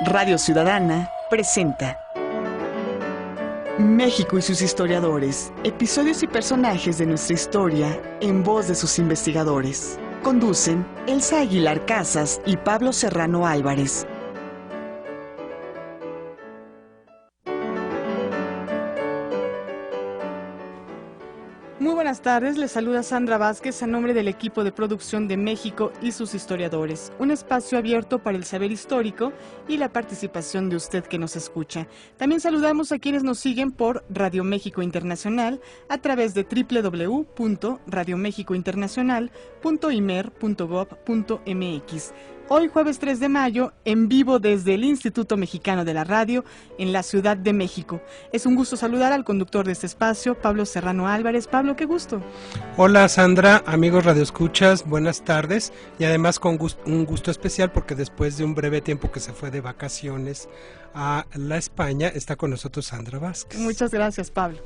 Radio Ciudadana presenta México y sus historiadores, episodios y personajes de nuestra historia en voz de sus investigadores. Conducen Elsa Aguilar Casas y Pablo Serrano Álvarez. Muy buenas tardes, les saluda Sandra Vázquez a nombre del equipo de producción de México y sus historiadores, un espacio abierto para el saber histórico y la participación de usted que nos escucha. También saludamos a quienes nos siguen por Radio México Internacional a través de www.radiomexicointernacional.imer.gov.mx. Hoy, jueves 3 de mayo, en vivo desde el Instituto Mexicano de la Radio, en la Ciudad de México. Es un gusto saludar al conductor de este espacio, Pablo Serrano Álvarez. Pablo, qué gusto. Hola Sandra, amigos radioescuchas, buenas tardes. Y además con un gusto especial porque después de un breve tiempo que se fue de vacaciones a la España, está con nosotros Sandra Vázquez. Muchas gracias, Pablo.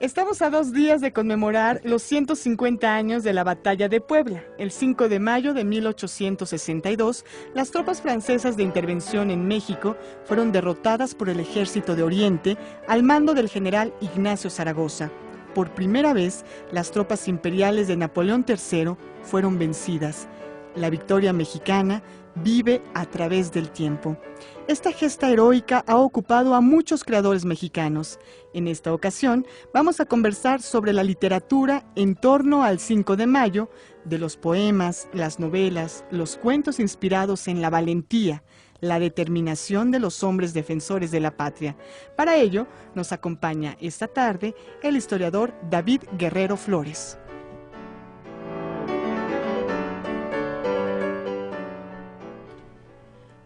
Estamos a 2 días de conmemorar los 150 años de la Batalla de Puebla. El 5 de mayo de 1862, las tropas francesas de intervención en México fueron derrotadas por el Ejército de Oriente al mando del general Ignacio Zaragoza. Por primera vez, las tropas imperiales de Napoleón III fueron vencidas. La victoria mexicana vive a través del tiempo. Esta gesta heroica ha ocupado a muchos creadores mexicanos. En esta ocasión vamos a conversar sobre la literatura en torno al 5 de mayo, de los poemas, las novelas, los cuentos inspirados en la valentía, la determinación de los hombres defensores de la patria. Para ello nos acompaña esta tarde el historiador David Guerrero Flores.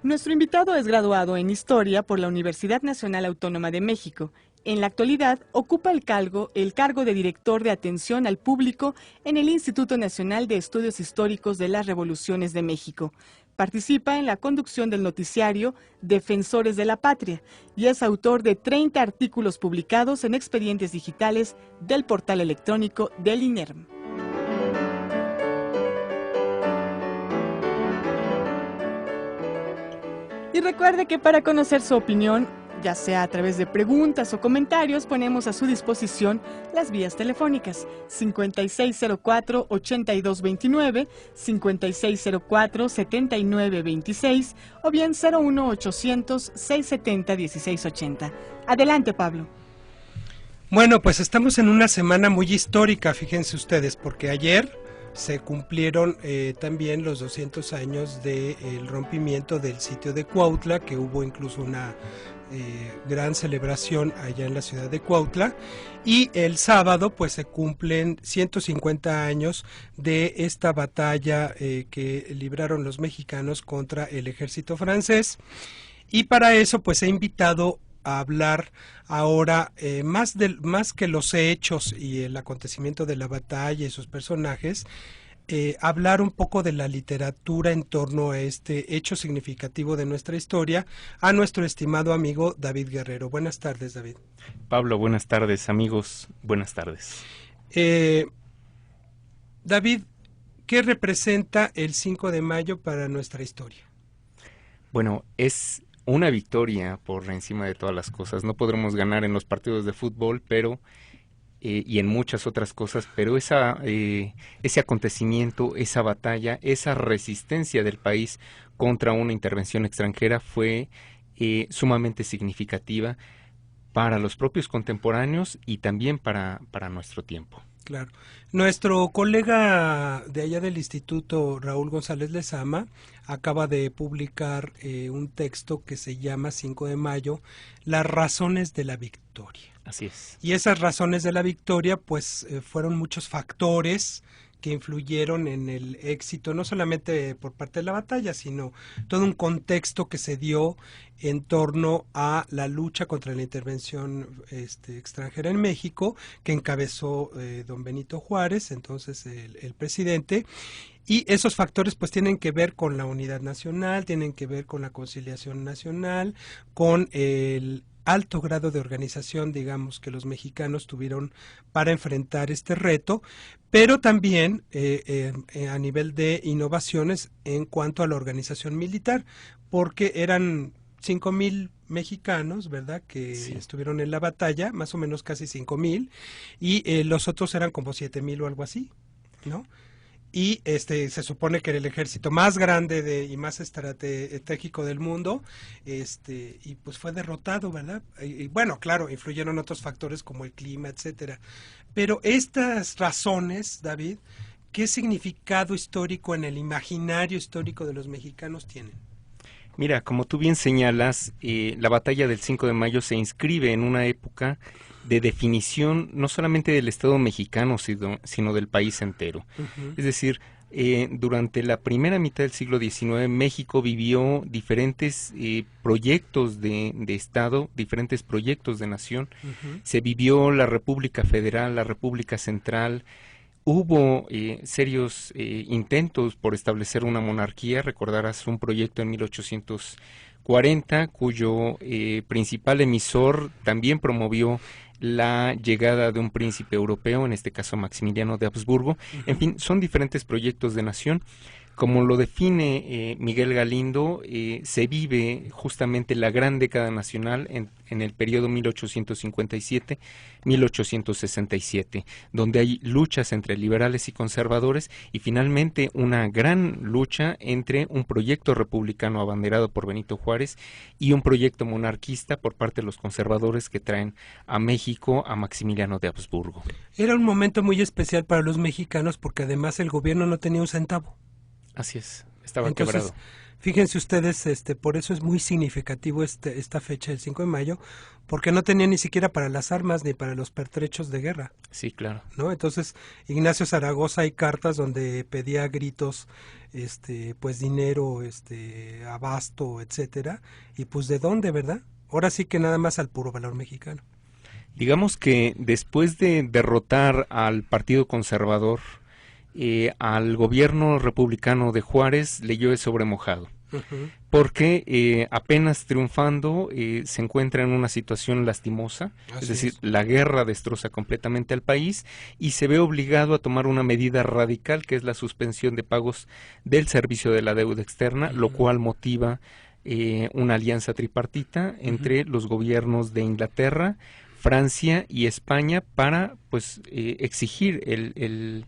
Nuestro invitado es graduado en Historia por la Universidad Nacional Autónoma de México. En la actualidad ocupa el cargo de director de atención al público en el Instituto Nacional de Estudios Históricos de las Revoluciones de México. Participa en la conducción del noticiario Defensores de la Patria y es autor de 30 artículos publicados en expedientes digitales del portal electrónico del INERM. Y recuerde que para conocer su opinión, ya sea a través de preguntas o comentarios, ponemos a su disposición las vías telefónicas 5604-8229, 5604-7926 o bien 01800-670-1680. Adelante, Pablo. Bueno, pues estamos en una semana muy histórica, fíjense ustedes, porque ayer se cumplieron también los 200 años del rompimiento del sitio de Cuautla, que hubo incluso una gran celebración allá en la ciudad de Cuautla, y el sábado pues se cumplen 150 años de esta batalla que libraron los mexicanos contra el ejército francés, y para eso pues he invitado a hablar ahora más que los hechos y el acontecimiento de la batalla y sus personajes, hablar un poco de la literatura en torno a este hecho significativo de nuestra historia, a nuestro estimado amigo David Guerrero. Buenas tardes, David. Pablo, buenas tardes, amigos, buenas tardes. David, ¿qué representa el 5 de mayo para nuestra historia? Bueno, es una victoria por encima de todas las cosas. No podremos ganar en los partidos de fútbol, pero y en muchas otras cosas, pero ese acontecimiento, esa batalla, esa resistencia del país contra una intervención extranjera fue sumamente significativa para los propios contemporáneos y también para nuestro tiempo. Claro. Nuestro colega de allá del instituto, Raúl González Lezama, acaba de publicar un texto que se llama 5 de mayo, las razones de la victoria. Así es. Y esas razones de la victoria, pues fueron muchos factores que influyeron en el éxito, no solamente por parte de la batalla, sino todo un contexto que se dio en torno a la lucha contra la intervención extranjera en México, que encabezó don Benito Juárez, entonces el presidente, y esos factores pues tienen que ver con la unidad nacional, tienen que ver con la conciliación nacional, con el alto grado de organización, digamos, que los mexicanos tuvieron para enfrentar este reto, pero también a nivel de innovaciones en cuanto a la organización militar, porque eran 5,000 mexicanos, ¿verdad?, que Sí. estuvieron en la batalla, más o menos casi 5,000, y los otros eran como 7,000 o algo así, ¿no? Y se supone que era el ejército más grande y más estratégico del mundo, y pues fue derrotado, ¿verdad? Y bueno, claro, influyeron otros factores como el clima, etcétera. Pero estas razones, David, ¿qué significado histórico en el imaginario histórico de los mexicanos tienen? Mira, como tú bien señalas, la batalla del 5 de mayo se inscribe en una época de definición no solamente del Estado mexicano, sino del país entero. Uh-huh. Es decir, durante la primera mitad del siglo XIX, México vivió diferentes proyectos de Estado, diferentes proyectos de nación. Uh-huh. Se vivió la República Federal, la República Central. Hubo serios intentos por establecer una monarquía. Recordarás un proyecto en 1840, cuyo principal emisor también promovió la llegada de un príncipe europeo, en este caso Maximiliano de Habsburgo. Uh-huh. En fin, son diferentes proyectos de nación. Como lo define Miguel Galindo, se vive justamente la gran década nacional en el periodo 1857-1867, donde hay luchas entre liberales y conservadores y finalmente una gran lucha entre un proyecto republicano abanderado por Benito Juárez y un proyecto monarquista por parte de los conservadores que traen a México a Maximiliano de Habsburgo. Era un momento muy especial para los mexicanos porque además el gobierno no tenía un centavo. Así es, estaba Entonces, quebrado. Fíjense ustedes, por eso es muy significativo esta fecha del 5 de mayo, porque no tenía ni siquiera para las armas ni para los pertrechos de guerra, Sí, claro. ¿no? Entonces, Ignacio Zaragoza hay cartas donde pedía a gritos, pues dinero, abasto, etcétera, y pues ¿de dónde, verdad? Ahora sí que nada más al puro valor mexicano. Digamos que después de derrotar al Partido Conservador, al gobierno republicano de Juárez le llueve sobre mojado, Uh-huh. porque apenas triunfando se encuentra en una situación lastimosa, es decir, la guerra destroza completamente al país y se ve obligado a tomar una medida radical que es la suspensión de pagos del servicio de la deuda externa, lo cual motiva una alianza tripartita entre los gobiernos de Inglaterra, Francia y España para pues exigir el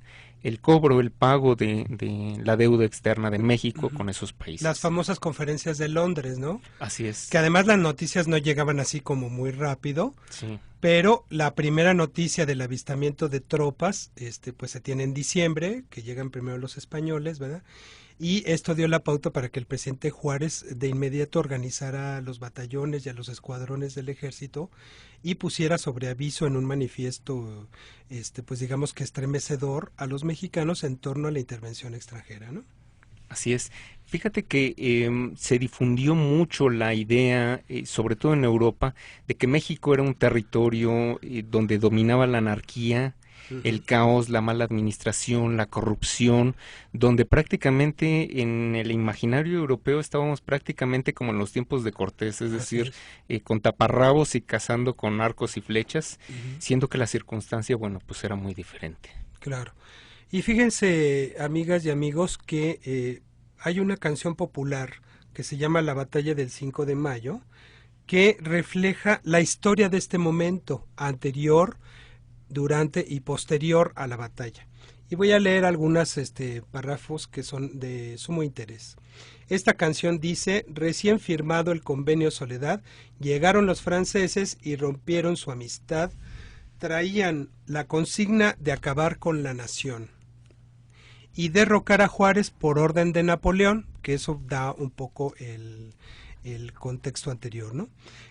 cobro, el pago de la deuda externa de México con esos países. Las famosas conferencias de Londres, ¿no? Así es. Que además las noticias no llegaban así como muy rápido, Sí. pero la primera noticia del avistamiento de tropas, pues se tiene en diciembre, que llegan primero los españoles, ¿verdad? Y esto dio la pauta para que el presidente Juárez de inmediato organizara a los batallones y a los escuadrones del ejército y pusiera sobre aviso en un manifiesto, pues digamos que estremecedor a los mexicanos en torno a la intervención extranjera, ¿no? Así es. Fíjate que se difundió mucho la idea, sobre todo en Europa, de que México era un territorio donde dominaba la anarquía, el caos, la mala administración, la corrupción, donde prácticamente en el imaginario europeo estábamos prácticamente como en los tiempos de Cortés, es decir, con taparrabos y cazando con arcos y flechas, siendo que la circunstancia, bueno, pues era muy diferente. Claro. Y fíjense, amigas y amigos, que hay una canción popular que se llama La Batalla del 5 de Mayo, que refleja la historia de este momento anterior, durante y posterior a la batalla. Y voy a leer algunos párrafos que son de sumo interés. Esta canción dice: recién firmado el convenio Soledad, llegaron los franceses y rompieron su amistad, traían la consigna de acabar con la nación y derrocar a Juárez por orden de Napoleón, que eso da un poco el contexto anterior, ¿no?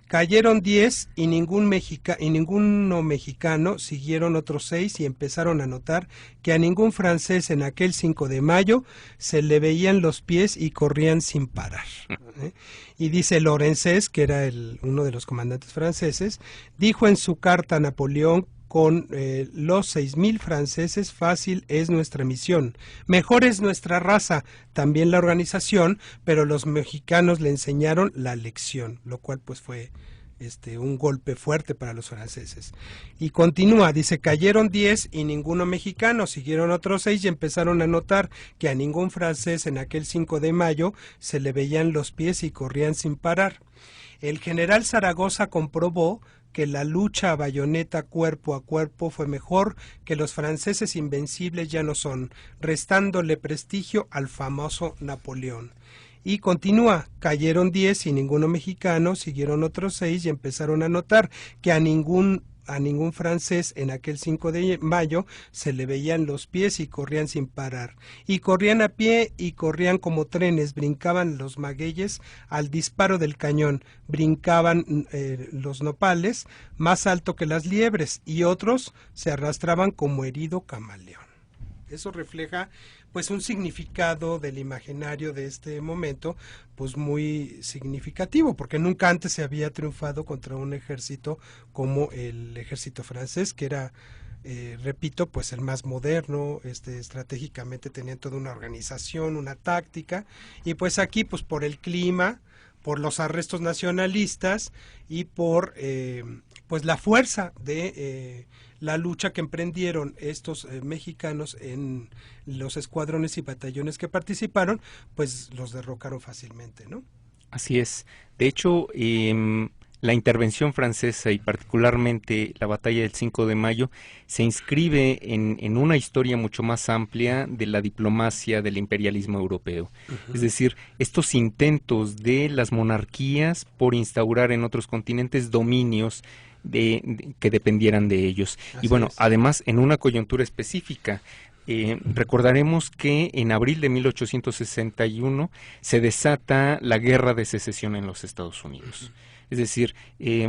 Cayeron 10 y ninguno mexicano, siguieron otros 6 y empezaron a notar que a ningún francés en aquel 5 de mayo se le veían los pies y corrían sin parar, ¿eh? Y dice Lorenzés, que era uno de los comandantes franceses, dijo en su carta a Napoleón: con los 6,000 franceses fácil es nuestra misión, mejor es nuestra raza, también la organización, pero los mexicanos le enseñaron la lección, lo cual pues fue un golpe fuerte para los franceses. Y continúa, dice, cayeron 10 y ninguno mexicano, siguieron otros 6 y empezaron a notar que a ningún francés en aquel 5 de mayo se le veían los pies y corrían sin parar. El general Zaragoza comprobó que la lucha a bayoneta cuerpo a cuerpo fue mejor, que los franceses invencibles ya no son, restándole prestigio al famoso Napoleón. Y continúa, cayeron 10 y ninguno mexicano, siguieron otros 6 y empezaron a notar que a ningún francés en aquel 5 de mayo se le veían los pies y corrían sin parar. Y corrían a pie y corrían como trenes, brincaban los magueyes al disparo del cañón, brincaban los nopales más alto que las liebres y otros se arrastraban como herido camaleón. Eso refleja pues un significado del imaginario de este momento pues muy significativo, porque nunca antes se había triunfado contra un ejército como el ejército francés, que era repito, pues el más moderno, estratégicamente tenían toda una organización, una táctica, y pues aquí pues por el clima, por los arrestos nacionalistas y por pues la fuerza de la lucha que emprendieron estos mexicanos en los escuadrones y batallones que participaron, pues los derrocaron fácilmente, ¿no? Así es. De hecho, la intervención francesa y particularmente la batalla del 5 de mayo se inscribe en una historia mucho más amplia de la diplomacia del imperialismo europeo. Uh-huh. Es decir, estos intentos de las monarquías por instaurar en otros continentes dominios que dependieran de ellos. Así y bueno, es. Además, en una coyuntura específica, recordaremos que en abril de 1861 se desata la Guerra de Secesión en los Estados Unidos. Uh-huh. Es decir,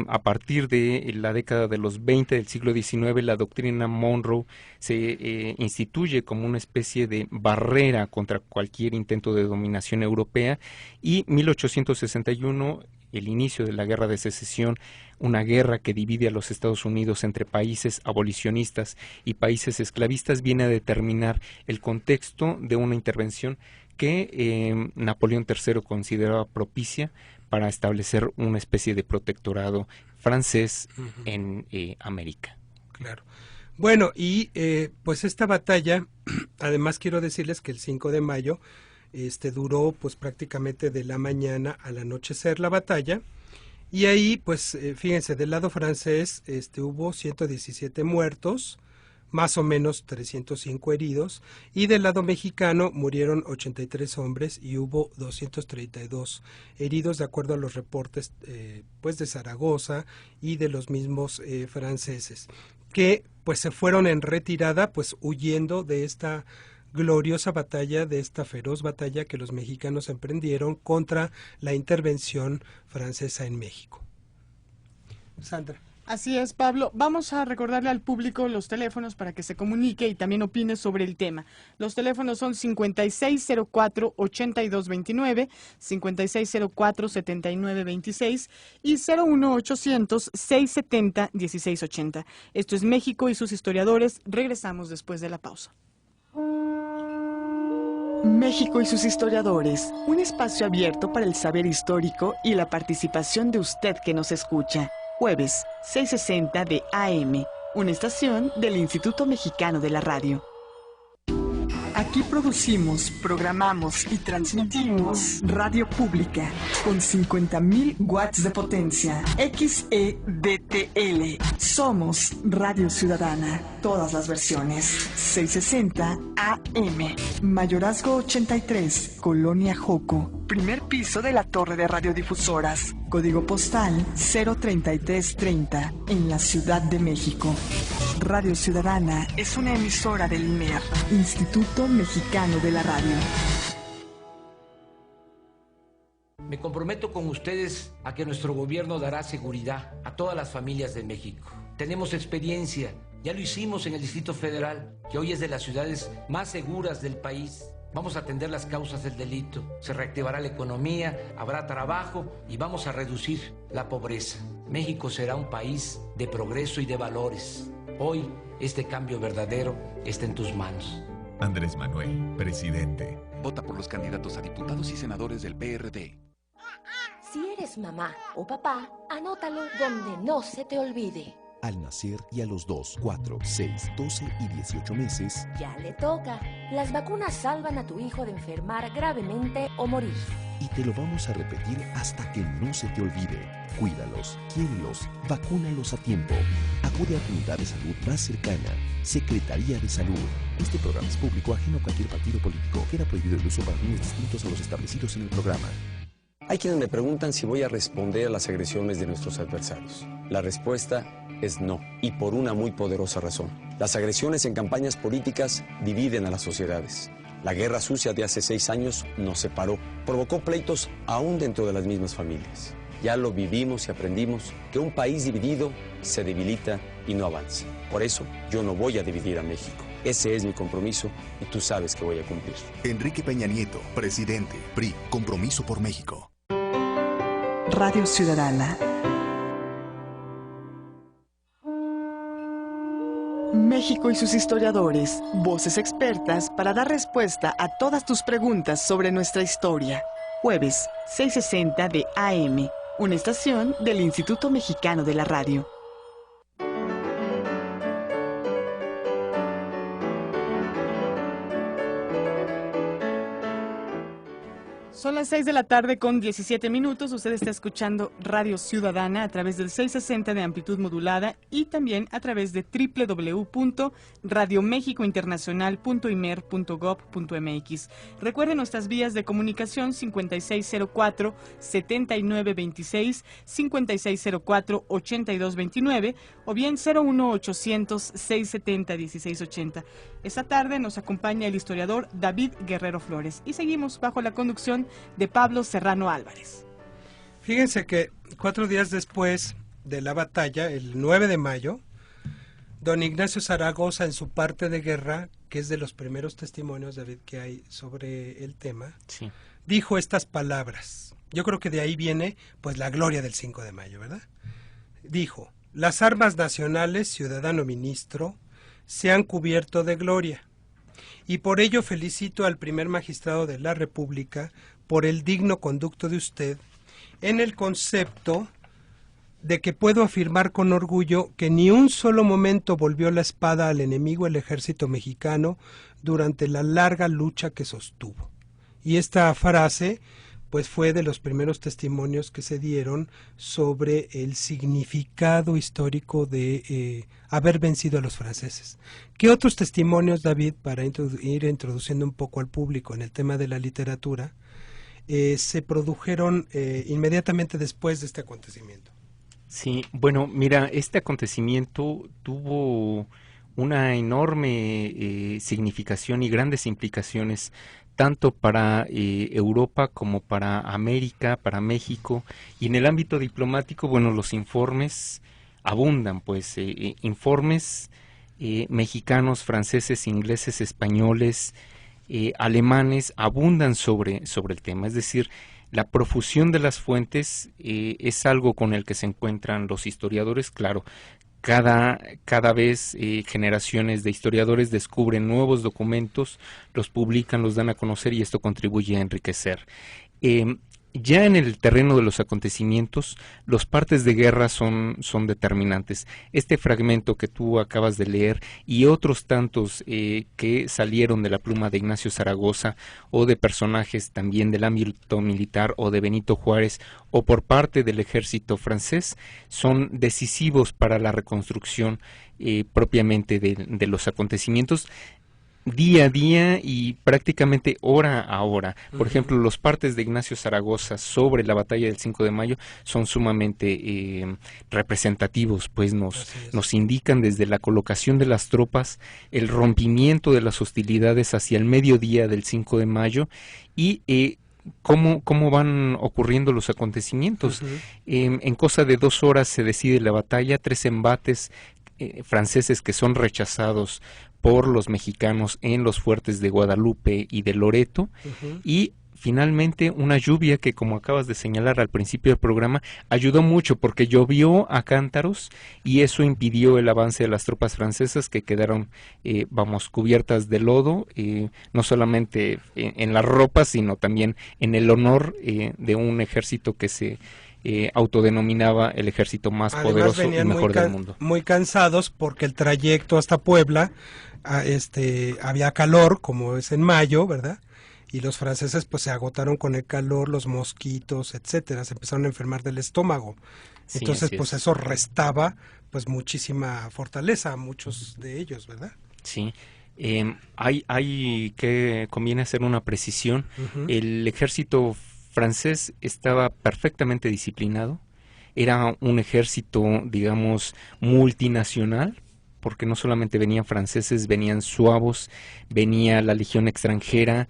a partir de la década de los 20 del siglo XIX, la doctrina Monroe se instituye como una especie de barrera contra cualquier intento de dominación europea, y 1861, el inicio de la Guerra de Secesión, una guerra que divide a los Estados Unidos entre países abolicionistas y países esclavistas, viene a determinar el contexto de una intervención que Napoleón III consideraba propicia para establecer una especie de protectorado francés uh-huh. en América. Claro. Bueno, y pues esta batalla, además quiero decirles que el 5 de mayo duró pues prácticamente de la mañana al anochecer la batalla, y ahí pues fíjense, del lado francés hubo 117 muertos, más o menos 305 heridos, y del lado mexicano murieron 83 hombres y hubo 232 heridos, de acuerdo a los reportes pues de Zaragoza y de los mismos franceses, que pues se fueron en retirada, pues huyendo de esta gloriosa batalla, de esta feroz batalla que los mexicanos emprendieron contra la intervención francesa en México. Sandra. Así es, Pablo. Vamos a recordarle al público los teléfonos para que se comunique y también opine sobre el tema. Los teléfonos son 5604-8229, 5604-7926 y 01800-670-1680. Esto es México y sus historiadores. Regresamos después de la pausa. México y sus historiadores, un espacio abierto para el saber histórico y la participación de usted que nos escucha. Jueves, 6:60 de AM, una estación del Instituto Mexicano de la Radio. Aquí producimos, programamos y transmitimos radio pública con 50,000 watts de potencia. XEDTL. Somos Radio Ciudadana. Todas las versiones. 660 AM. Mayorazgo 83, Colonia Joco. Primer piso de la torre de radiodifusoras. Código postal 03330 en la Ciudad de México. Radio Ciudadana es una emisora del IMER, Instituto Mexicano de la Radio. Me comprometo con ustedes a que nuestro gobierno dará seguridad a todas las familias de México. Tenemos experiencia, ya lo hicimos en el Distrito Federal, que hoy es de las ciudades más seguras del país. Vamos a atender las causas del delito, se reactivará la economía, habrá trabajo y vamos a reducir la pobreza. México será un país de progreso y de valores. Hoy, este cambio verdadero está en tus manos. Andrés Manuel, presidente. Vota por los candidatos a diputados y senadores del PRD. Si eres mamá o papá, anótalo donde no se te olvide. Al nacer y a los 2, 4, 6, 12 y 18 meses, Ya le toca. Las vacunas salvan a tu hijo de enfermar gravemente o morir. y te lo vamos a repetir hasta que no se te olvide. Cuídalos, quiérelos, vacúnalos a tiempo. Acude a tu unidad de salud más cercana. Secretaría de Salud. Este programa es público, ajeno a cualquier partido político. Queda prohibido el uso para fines distintos a los establecidos en el programa. Hay quienes me preguntan si voy a responder a las agresiones de nuestros adversarios. La respuesta es no, y por una muy poderosa razón. Las agresiones en campañas políticas dividen a las sociedades. La guerra sucia de hace 6 años nos separó, provocó pleitos aún dentro de las mismas familias. Ya lo vivimos y aprendimos que un país dividido se debilita y no avanza. Por eso, yo no voy a dividir a México. Ese es mi compromiso y tú sabes que voy a cumplir. Enrique Peña Nieto, presidente, PRI, Compromiso por México. Radio Ciudadana. México y sus historiadores, voces expertas para dar respuesta a todas tus preguntas sobre nuestra historia. Jueves, 6:60 de AM, una estación del Instituto Mexicano de la Radio. Son las 6 de la tarde con 17 minutos. Usted está escuchando Radio Ciudadana a través del 660 de amplitud modulada y también a través de www.radiomexicointernacional.imer.gov.mx. Recuerde nuestras vías de comunicación 5604-7926, 5604-8229 o bien 01800-670-1680. Esta tarde nos acompaña el historiador David Guerrero Flores y seguimos bajo la conducción de Pablo Serrano Álvarez. Fíjense que 4 días después de la batalla, el 9 de mayo, don Ignacio Zaragoza, en su parte de guerra, que es de los primeros testimonios, David, que hay sobre el tema, Sí. dijo estas palabras. Yo creo que de ahí viene pues la gloria del 5 de mayo, ¿verdad? Dijo: las armas nacionales, ciudadano ministro, se han cubierto de gloria, y por ello felicito al primer magistrado de la República por el digno conducto de usted en el concepto de que puedo afirmar con orgullo que ni un solo momento volvió la espada al enemigo el ejército mexicano durante la larga lucha que sostuvo. Y esta frase pues fue de los primeros testimonios que se dieron sobre el significado histórico de haber vencido a los franceses. ¿Qué otros testimonios, David, para ir introduciendo un poco al público en el tema de la literatura, se produjeron inmediatamente después de este acontecimiento? Sí, bueno, mira, este acontecimiento tuvo una enorme significación y grandes implicaciones tanto para Europa como para América, para México, y en el ámbito diplomático, bueno, los informes abundan, pues, informes mexicanos, franceses, ingleses, españoles, alemanes, abundan sobre el tema, es decir, la profusión de las fuentes es algo con el que se encuentran los historiadores, claro. Cada vez generaciones de historiadores descubren nuevos documentos, los publican, los dan a conocer y esto contribuye a enriquecer. Ya en el terreno de los acontecimientos, los partes de guerra son determinantes. Este fragmento que tú acabas de leer y otros tantos que salieron de la pluma de Ignacio Zaragoza o de personajes también del ámbito militar o de Benito Juárez o por parte del ejército francés son decisivos para la reconstrucción propiamente de los acontecimientos día a día y prácticamente hora a hora. Por ejemplo, los partes de Ignacio Zaragoza sobre la batalla del 5 de mayo son sumamente representativos, pues nos indican desde la colocación de las tropas, el rompimiento de las hostilidades hacia el mediodía del 5 de mayo y cómo van ocurriendo los acontecimientos. En cosa de 2 horas se decide la batalla, 3 embates franceses que son rechazados por los mexicanos en los fuertes de Guadalupe y de Loreto, y finalmente una lluvia que, como acabas de señalar al principio del programa, ayudó mucho porque llovió a cántaros y eso impidió el avance de las tropas francesas, que quedaron, cubiertas de lodo, no solamente en las ropas, sino también en el honor de un ejército que se autodenominaba el ejército más poderoso y mejor del mundo. Muy cansados porque el trayecto hasta Puebla, había calor, como es en mayo, ¿verdad? Y los franceses pues se agotaron con el calor, los mosquitos, etcétera, se empezaron a enfermar del estómago. Sí, entonces pues eso restaba pues muchísima fortaleza a muchos de ellos, ¿verdad? Sí. Hay que conviene hacer una precisión. El ejército francés estaba perfectamente disciplinado. Era un ejército, digamos, multinacional, porque no solamente venían franceses, venían suavos, venía la legión extranjera,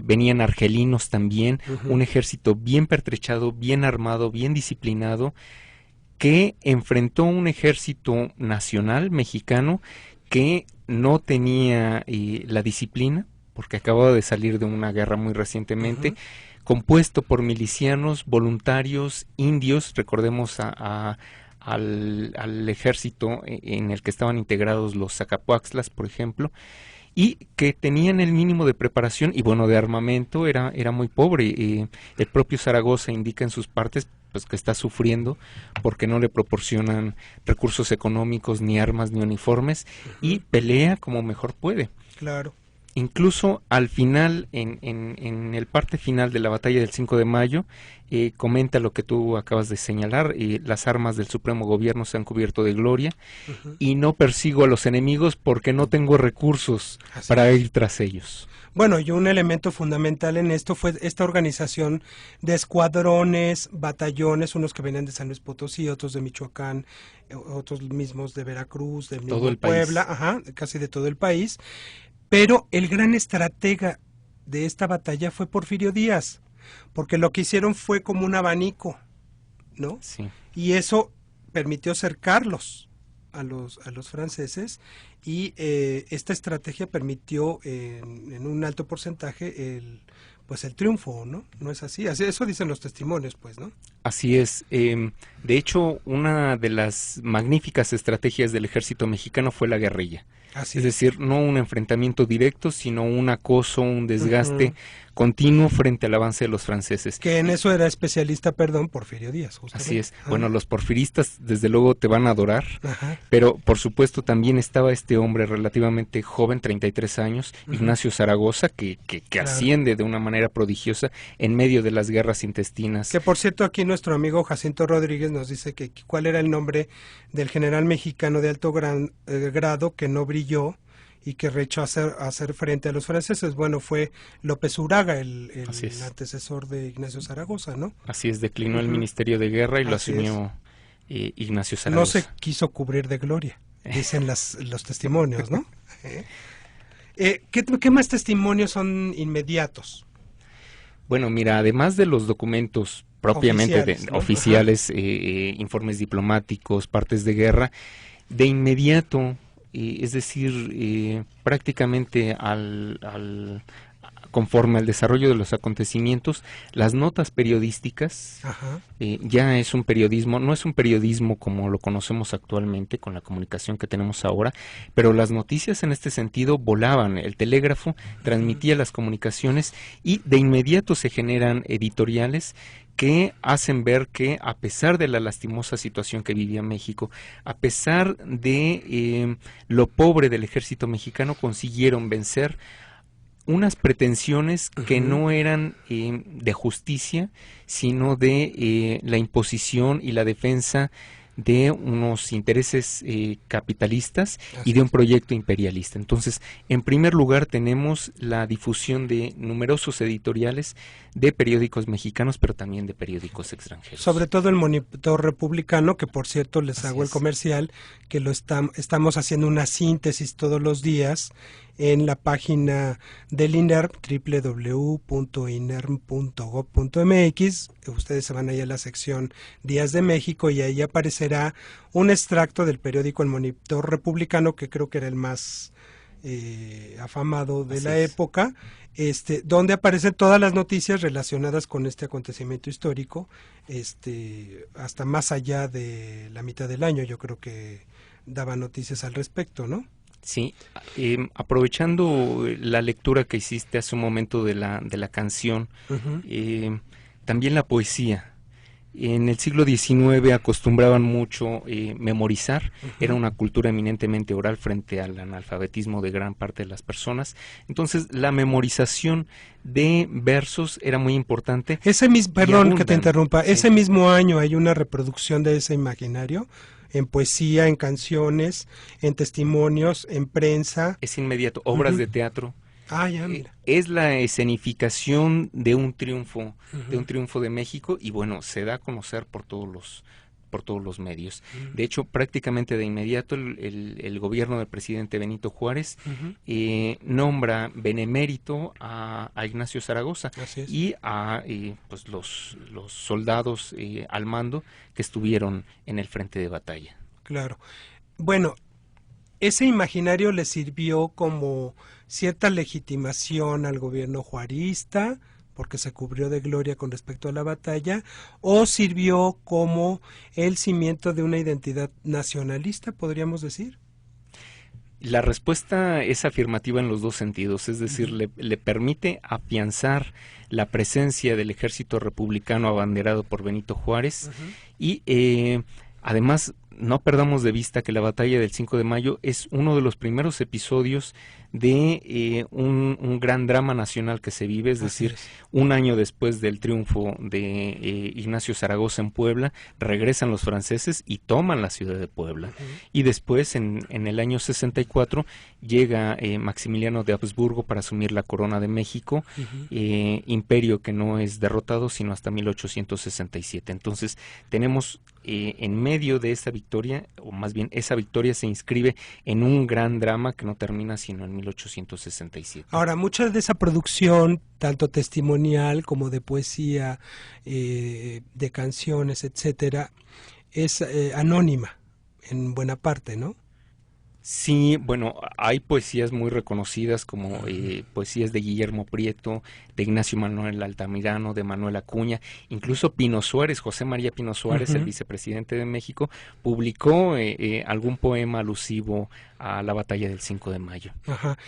venían argelinos también, un ejército bien pertrechado, bien armado, bien disciplinado, que enfrentó un ejército nacional mexicano que no tenía la disciplina, porque acababa de salir de una guerra muy recientemente, compuesto por milicianos, voluntarios, indios. Recordemos al ejército en el que estaban integrados los Zacapuaxtlas, por ejemplo, y que tenían el mínimo de preparación y de armamento, era muy pobre. El propio Zaragoza indica en sus partes pues que está sufriendo porque no le proporcionan recursos económicos, ni armas, ni uniformes, y pelea como mejor puede. Claro. Incluso al final, en el parte final de la batalla del 5 de mayo, comenta lo que tú acabas de señalar: las armas del Supremo Gobierno se han cubierto de gloria y no persigo a los enemigos porque no tengo recursos para ir tras ellos. Bueno, y un elemento fundamental en esto fue esta organización de escuadrones, batallones, unos que venían de San Luis Potosí, otros de Michoacán, otros mismos de Veracruz, de todo el Puebla, casi de todo el país. Pero el gran estratega de esta batalla fue Porfirio Díaz, porque lo que hicieron fue como un abanico, ¿no? Sí. Y eso permitió cercarlos a los franceses, y esta estrategia permitió en un alto porcentaje el triunfo, ¿no? ¿No es así? Eso dicen los testimonios, pues, ¿no? Así es. De hecho, una de las magníficas estrategias del ejército mexicano fue la guerrilla. Es decir, no un enfrentamiento directo, sino un acoso, un desgaste continuo frente al avance de los franceses. Que en eso era especialista, Porfirio Díaz, justamente. Así es. Bueno, los porfiristas desde luego te van a adorar, pero por supuesto también estaba este hombre relativamente joven, 33 años, Ignacio Zaragoza, que asciende de una manera prodigiosa en medio de las guerras intestinas. Que por cierto, aquí nuestro amigo Jacinto Rodríguez nos dice que cuál era el nombre del general mexicano de alto grado que no brilló y que rechazó hacer frente a los franceses. Bueno, fue López Uraga, el antecesor de Ignacio Zaragoza, ¿no? Así es, declinó el Ministerio de Guerra y lo asumió Ignacio Zaragoza. No se quiso cubrir de gloria, dicen los testimonios, ¿no? ¿Qué más testimonios son inmediatos? Bueno, mira, además de los documentos propiamente oficiales, informes diplomáticos, partes de guerra, de inmediato, es decir, prácticamente conforme al desarrollo de los acontecimientos, las notas periodísticas, ya es un periodismo, no es un periodismo como lo conocemos actualmente con la comunicación que tenemos ahora, pero las noticias en este sentido volaban, el telégrafo transmitía las comunicaciones y de inmediato se generan editoriales que hacen ver que, a pesar de la lastimosa situación que vivía México, a pesar de lo pobre del ejército mexicano, consiguieron vencer unas pretensiones que no eran de justicia, sino de la imposición y la defensa de unos intereses capitalistas y de un proyecto imperialista. Entonces, en primer lugar tenemos la difusión de numerosos editoriales de periódicos mexicanos, pero también de periódicos extranjeros. Sobre todo el Monitor Republicano, que por cierto les hago el comercial, que estamos haciendo una síntesis todos los días en la página del INERM, www.inerm.gov.mx. Ustedes se van ahí a la sección Días de México y ahí aparecerá un extracto del periódico El Monitor Republicano, que creo que era el más afamado de Así la es. época, donde aparecen todas las noticias relacionadas con este acontecimiento histórico, hasta más allá de la mitad del año. Yo creo que daba noticias al respecto, ¿no? Sí, aprovechando la lectura que hiciste hace un momento de la canción, Uh-huh. también la poesía. En el siglo XIX acostumbraban mucho memorizar, era una cultura eminentemente oral frente al analfabetismo de gran parte de las personas, entonces la memorización de versos era muy importante. Perdón que te interrumpa, Sí. ese mismo año hay una reproducción de ese imaginario, en poesía, en canciones, en testimonios, en prensa. Es inmediato, obras Uh-huh. de teatro. Ah, ya, mira. Es la escenificación de un triunfo, Uh-huh. de México, y bueno, se da a conocer por todos los medios. De hecho, prácticamente de inmediato el gobierno del presidente Benito Juárez Uh-huh. nombra benemérito a Ignacio Zaragoza Así es. y a pues los soldados al mando que estuvieron en el frente de batalla. Claro. Bueno, ese imaginario le sirvió como cierta legitimación al gobierno juarista, porque se cubrió de gloria con respecto a la batalla, o sirvió como el cimiento de una identidad nacionalista, podríamos decir. La respuesta es afirmativa en los dos sentidos, es decir, le permite afianzar la presencia del ejército republicano abanderado por Benito Juárez y además no perdamos de vista que la batalla del 5 de mayo es uno de los primeros episodios de un gran drama nacional que se vive, es decir, un año después del triunfo de Ignacio Zaragoza en Puebla, regresan los franceses y toman la ciudad de Puebla. Y después, en el año 64, llega Maximiliano de Habsburgo para asumir la corona de México, imperio que no es derrotado sino hasta 1867. Entonces, tenemos en medio de esa victoria, o más bien esa victoria se inscribe en un gran drama que no termina sino en 1867. Ahora, mucha de esa producción, tanto testimonial como de poesía, de canciones, etcétera, es anónima en buena parte, ¿no? Sí, bueno, hay poesías muy reconocidas como poesías de Guillermo Prieto, de Ignacio Manuel Altamirano, de Manuel Acuña, incluso Pino Suárez, José María Pino Suárez, el vicepresidente de México, publicó algún poema alusivo a la batalla del 5 de mayo. Ajá.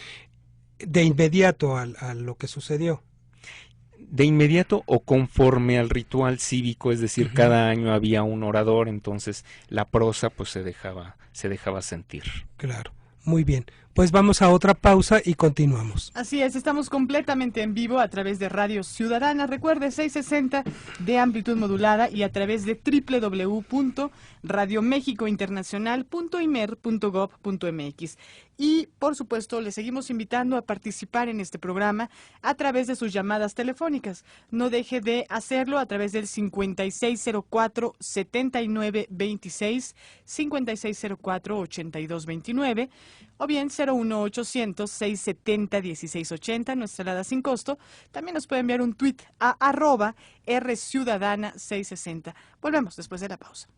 De inmediato a lo que sucedió. De inmediato o conforme al ritual cívico, es decir, cada año había un orador, entonces la prosa pues se dejaba sentir. Claro, muy bien. Pues vamos a otra pausa y continuamos. Así es, estamos completamente en vivo a través de Radio Ciudadana. Recuerde, 660 de amplitud modulada y a través de www.radiomexicointernacional.imer.gov.mx. Y, por supuesto, le seguimos invitando a participar en este programa a través de sus llamadas telefónicas. No deje de hacerlo a través del 5604-7926, 5604-8229, o bien 01800-670-1680, nuestra alada sin costo. También nos puede enviar un tuit a @rciudadana660. Volvemos después de la pausa.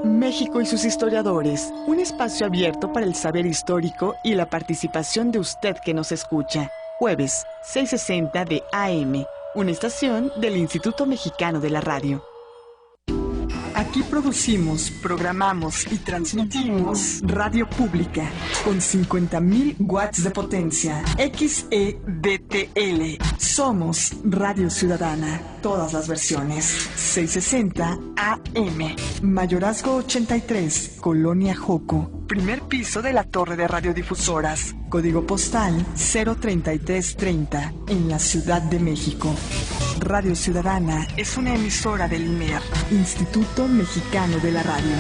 México y sus historiadores, un espacio abierto para el saber histórico y la participación de usted que nos escucha. Jueves, 6:60 de AM, una estación del Instituto Mexicano de la Radio. Aquí producimos, programamos y transmitimos radio pública con 50,000 watts de potencia. XEDTL. Somos Radio Ciudadana. Todas las versiones. 660 AM. Mayorazgo 83, Colonia Joco. Primer piso de la torre de radiodifusoras. Código postal 03330 en la Ciudad de México. Radio Ciudadana es una emisora del IMER, Instituto Mexicano de la Radio.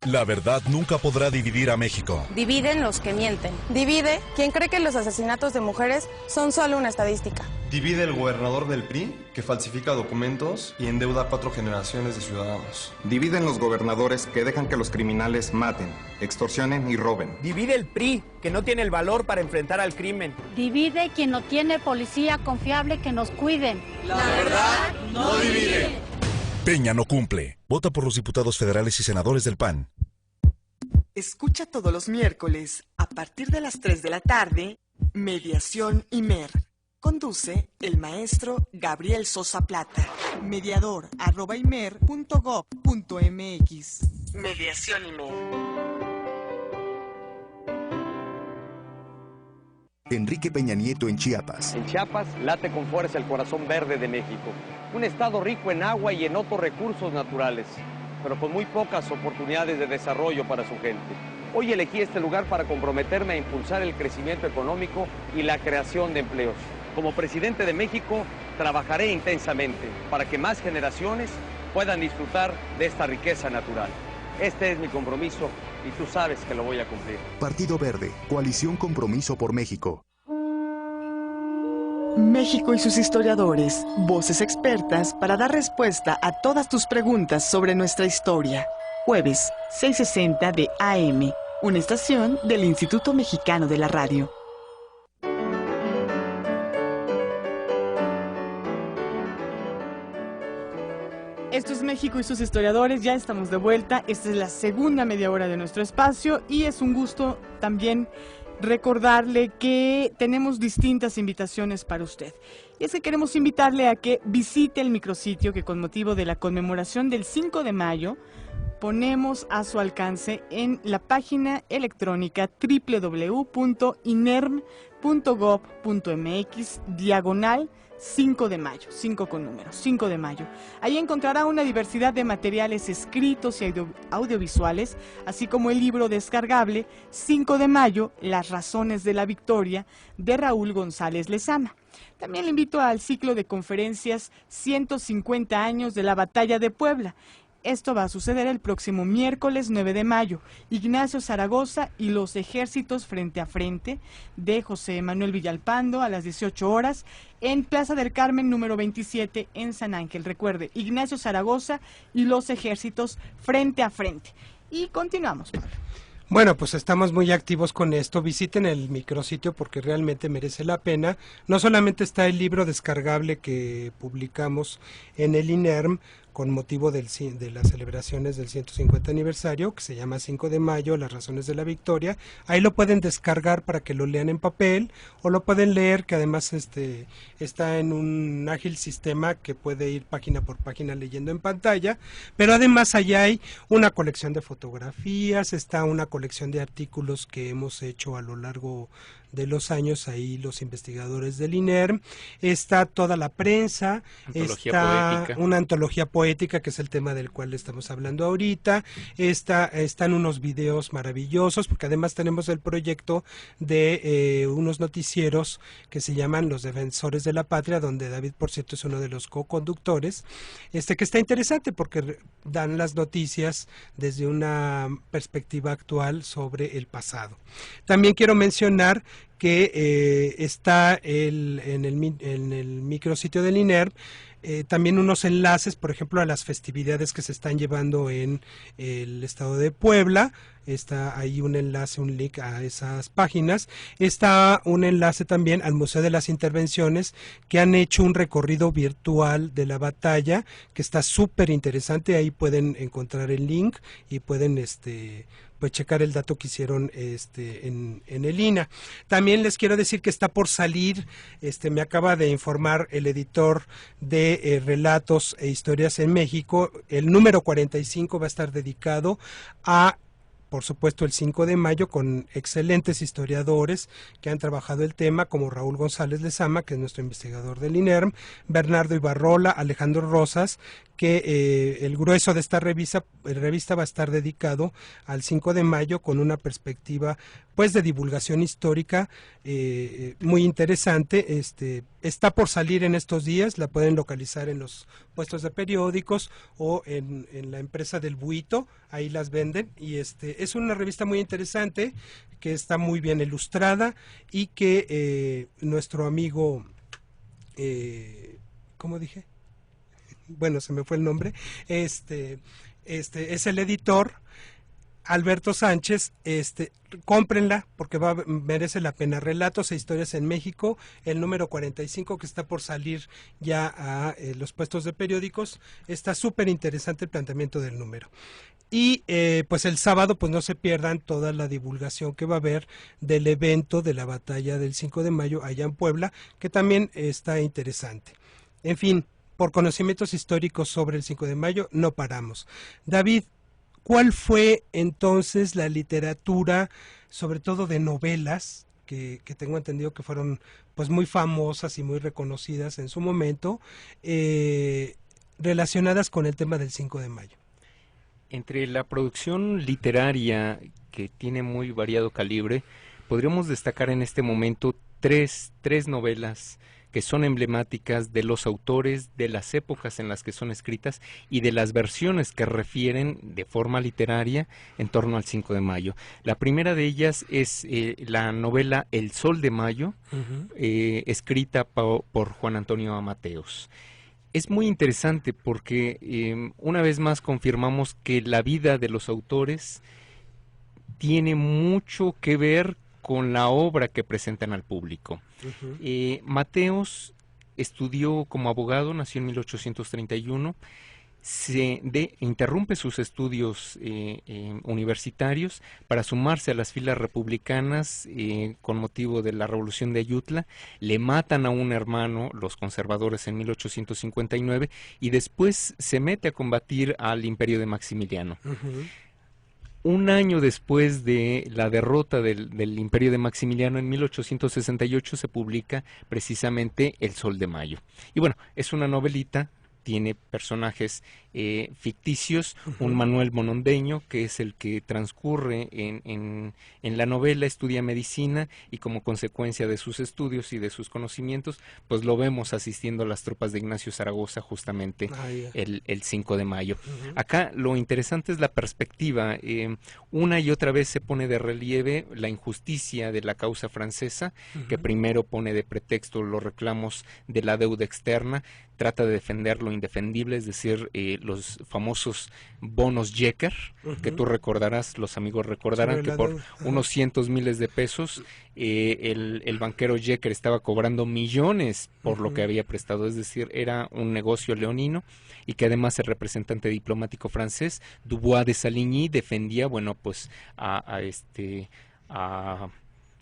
La verdad nunca podrá dividir a México. Dividen los que mienten. Divide quien cree que los asesinatos de mujeres son solo una estadística. Divide el gobernador del PRI, que falsifica documentos y endeuda a 4 generaciones de ciudadanos. Dividen los gobernadores que dejan que los criminales maten, extorsionen y roben. Divide el PRI, que no tiene el valor para enfrentar al crimen. Divide quien no tiene policía confiable que nos cuiden. La verdad no divide. Peña no cumple. Vota por los diputados federales y senadores del PAN. Escucha todos los miércoles, a partir de las 3 de la tarde, Mediación IMER. Conduce el maestro Gabriel Sosa Plata. mediador@imer.gov.mx. Mediación IMER. Enrique Peña Nieto en Chiapas. En Chiapas late con fuerza el corazón verde de México. Un estado rico en agua y en otros recursos naturales, pero con muy pocas oportunidades de desarrollo para su gente. Hoy elegí este lugar para comprometerme a impulsar el crecimiento económico y la creación de empleos. Como presidente de México, trabajaré intensamente para que más generaciones puedan disfrutar de esta riqueza natural. Este es mi compromiso y tú sabes que lo voy a cumplir. Partido Verde, Coalición Compromiso por México. México y sus historiadores, voces expertas para dar respuesta a todas tus preguntas sobre nuestra historia. Jueves, 6:60 de AM, una estación del Instituto Mexicano de la Radio. Esto es México y sus historiadores, ya estamos de vuelta. Esta es la segunda media hora de nuestro espacio y es un gusto también recordarle que tenemos distintas invitaciones para usted. Y es que queremos invitarle a que visite el micrositio que con motivo de la conmemoración del 5 de mayo ponemos a su alcance en la página electrónica www.inerm.gov.mx/5 de mayo, 5 con números, 5 de mayo. Ahí encontrará una diversidad de materiales escritos y audiovisuales, así como el libro descargable 5 de mayo, Las razones de la victoria, de Raúl González Lezama. También le invito al ciclo de conferencias 150 años de la Batalla de Puebla. Esto va a suceder el próximo miércoles 9 de mayo. Ignacio Zaragoza y los ejércitos frente a frente, de José Manuel Villalpando, a las 18 horas en Plaza del Carmen número 27 en San Ángel. Recuerde, Ignacio Zaragoza y los ejércitos frente a frente. Y continuamos, Pablo. Bueno, pues estamos muy activos con esto. Visiten el micrositio porque realmente merece la pena. No solamente está el libro descargable que publicamos en el INERM con motivo de las celebraciones del 150 aniversario, que se llama 5 de mayo, Las razones de la victoria. Ahí lo pueden descargar para que lo lean en papel o lo pueden leer, que además está en un ágil sistema que puede ir página por página leyendo en pantalla, pero además allá hay una colección de fotografías, está una colección de artículos que hemos hecho a lo largo de los años, ahí los investigadores del INERM, está toda la prensa, está una antología poética, que es el tema del cual estamos hablando ahorita, están unos videos maravillosos, porque además tenemos el proyecto de unos noticieros que se llaman Los Defensores de la Patria, donde David, por cierto, es uno de los co-conductores, que está interesante porque dan las noticias desde una perspectiva actual sobre el pasado. También quiero mencionar que está en el micrositio del INERM también unos enlaces, por ejemplo, a las festividades que se están llevando en el estado de Puebla. Está ahí un enlace, un link a esas páginas. Está un enlace también al Museo de las Intervenciones, que han hecho un recorrido virtual de la batalla, que está súper interesante. Ahí pueden encontrar el link y pueden pues checar el dato que hicieron en el INA. También les quiero decir que está por salir, me acaba de informar el editor de Relatos e Historias en México, el número 45 va a estar dedicado a, por supuesto, el 5 de mayo, con excelentes historiadores que han trabajado el tema, como Raúl González Lezama, que es nuestro investigador del INERM, Bernardo Ibarrola, Alejandro Rosas, que el grueso de esta revista va a estar dedicado al 5 de mayo con una perspectiva pues de divulgación histórica muy interesante. Está por salir en estos días, la pueden localizar en los puestos de periódicos o en la empresa del Buito, ahí las venden, y es una revista muy interesante que está muy bien ilustrada y que nuestro amigo, ¿cómo dije? Bueno, se me fue el nombre, es el editor, Alberto Sánchez, cómprenla porque merece la pena. Relatos e historias en México, el número 45 que está por salir ya a los puestos de periódicos. Está súper interesante el planteamiento del número. Y pues el sábado pues no se pierdan toda la divulgación que va a haber del evento de la batalla del 5 de mayo allá en Puebla, que también está interesante. En fin, por conocimientos históricos sobre el 5 de mayo no paramos. David, ¿cuál fue entonces la literatura, sobre todo de novelas, que tengo entendido que fueron pues muy famosas y muy reconocidas en su momento, relacionadas con el tema del 5 de mayo? Entre la producción literaria, que tiene muy variado calibre, podríamos destacar en este momento tres novelas que son emblemáticas de los autores, de las épocas en las que son escritas y de las versiones que refieren de forma literaria en torno al 5 de mayo. La primera de ellas es la novela El Sol de Mayo, escrita por Juan Antonio Mateos. Es muy interesante porque una vez más confirmamos que la vida de los autores tiene mucho que ver con la obra que presentan al público. Mateos estudió como abogado, nació en 1831, interrumpe sus estudios universitarios para sumarse a las filas republicanas con motivo de la Revolución de Ayutla. Le matan a un hermano, los conservadores, en 1859, y después se mete a combatir al imperio de Maximiliano. Un año después de la derrota del imperio de Maximiliano, en 1868, se publica precisamente El Sol de Mayo. Y bueno, es una novelita, tiene personajes ficticios, un Manuel Monondeño, que es el que transcurre en la novela, estudia medicina y como consecuencia de sus estudios y de sus conocimientos, pues lo vemos asistiendo a las tropas de Ignacio Zaragoza justamente el 5 de mayo. Acá lo interesante es la perspectiva. Una y otra vez se pone de relieve la injusticia de la causa francesa, que primero pone de pretexto los reclamos de la deuda externa, trata de defender lo indefendible, es decir, los famosos bonos Jecker, que tú recordarás, los amigos recordarán que por unos cientos miles de pesos el banquero Jecker estaba cobrando millones por lo que había prestado, es decir, era un negocio leonino, y que además el representante diplomático francés, Dubois de Saligny, defendía, bueno, pues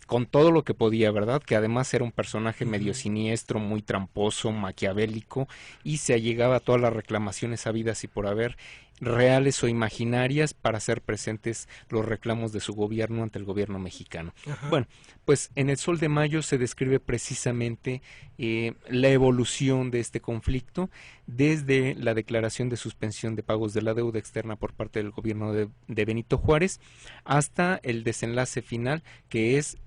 con todo lo que podía, ¿verdad? Que además era un personaje medio siniestro, muy tramposo, maquiavélico, y se allegaba a todas las reclamaciones habidas y por haber, reales o imaginarias, para hacer presentes los reclamos de su gobierno ante el gobierno mexicano. Bueno, pues en El Sol de Mayo se describe precisamente la evolución de este conflicto, desde la declaración de suspensión de pagos de la deuda externa por parte del gobierno de Benito Juárez, hasta el desenlace final, que es